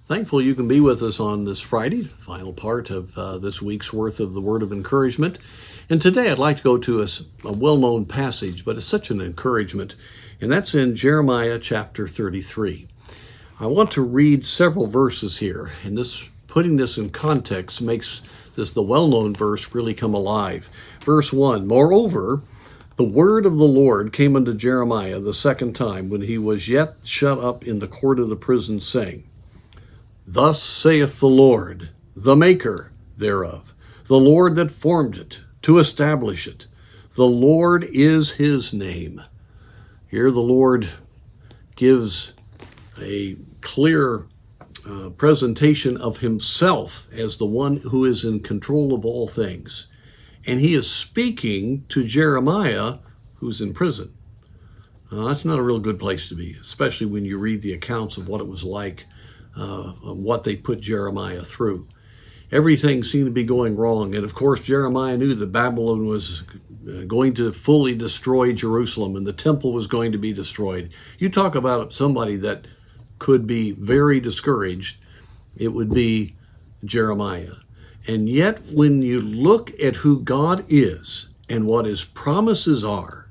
Thankful you can be with us on this Friday, final part of this week's worth of the Word of Encouragement. And today I'd like to go to a well-known passage, but it's such an encouragement, and that's in Jeremiah chapter 33. I want to read several verses here, and putting this in context makes the well-known verse really come alive. Verse 1, Moreover, the word of the Lord came unto Jeremiah the second time, when he was yet shut up in the court of the prison, saying, Thus saith the Lord, the maker thereof, the Lord that formed it, to establish it. The Lord is his name. Here the Lord gives a clear presentation of himself as the one who is in control of all things. And he is speaking to Jeremiah, who's in prison. That's not a real good place to be, especially when you read the accounts of what it was like, what they put Jeremiah through. Everything seemed to be going wrong. And of course, Jeremiah knew that Babylon was going to fully destroy Jerusalem and the temple was going to be destroyed. You talk about somebody that could be very discouraged, it would be Jeremiah. And yet, when you look at who God is and what his promises are,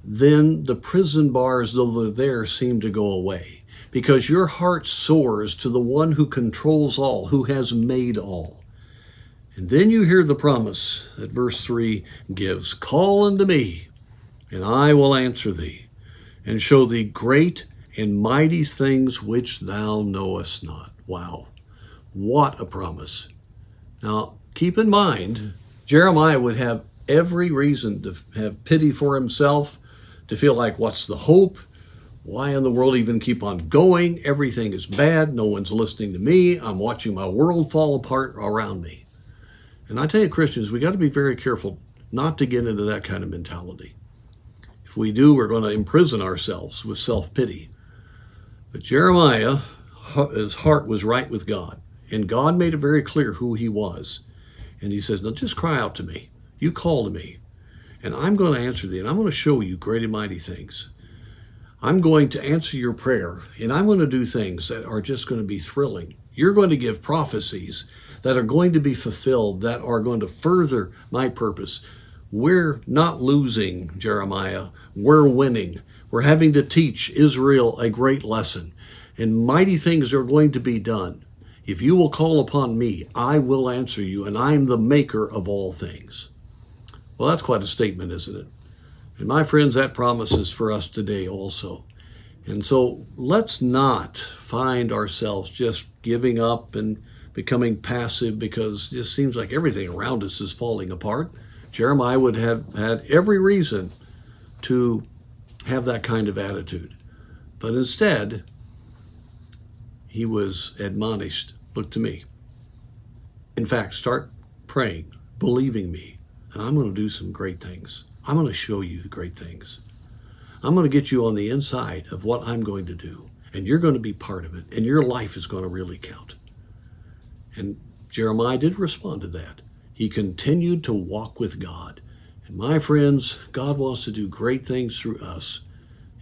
then the prison bars, though they're there, seem to go away. Because your heart soars to the one who controls all, who has made all. And then you hear the promise that verse 3 gives, Call unto me, and I will answer thee, and show thee great and mighty things which thou knowest not. Wow, what a promise. Now, keep in mind, Jeremiah would have every reason to have pity for himself, to feel like, what's the hope? Why in the world even keep on going? Everything is bad. No one's listening to me. I'm watching my world fall apart around me. And I tell you, Christians, we got to be very careful not to get into that kind of mentality. If we do, we're going to imprison ourselves with self-pity. But Jeremiah, his heart was right with God. And God made it very clear who he was. And he says, now just cry out to me. You call to me. And I'm going to answer thee. And I'm going to show you great and mighty things. I'm going to answer your prayer, and I'm going to do things that are just going to be thrilling. You're going to give prophecies that are going to be fulfilled, that are going to further my purpose. We're not losing, Jeremiah. We're winning. We're having to teach Israel a great lesson, and mighty things are going to be done. If you will call upon me, I will answer you, and I am the maker of all things. Well, that's quite a statement, isn't it? And my friends, that promise is for us today also. And so let's not find ourselves just giving up and becoming passive, because it just seems like everything around us is falling apart. Jeremiah would have had every reason to have that kind of attitude. But instead, he was admonished, look to me. In fact, start praying, believing me, and I'm going to do some great things. I'm going to show you the great things. I'm going to get you on the inside of what I'm going to do, and you're going to be part of it, and your life is going to really count. And Jeremiah did respond to that. He continued to walk with God. And my friends, God wants to do great things through us.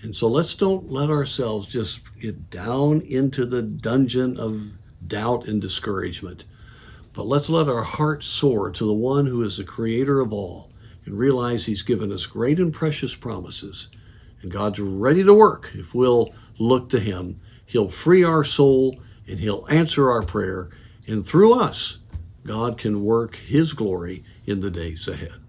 And so let's don't let ourselves just get down into the dungeon of doubt and discouragement, but let's let our heart soar to the one who is the creator of all, and realize he's given us great and precious promises. And God's ready to work if we'll look to him. He'll free our soul, and he'll answer our prayer. And through us, God can work his glory in the days ahead.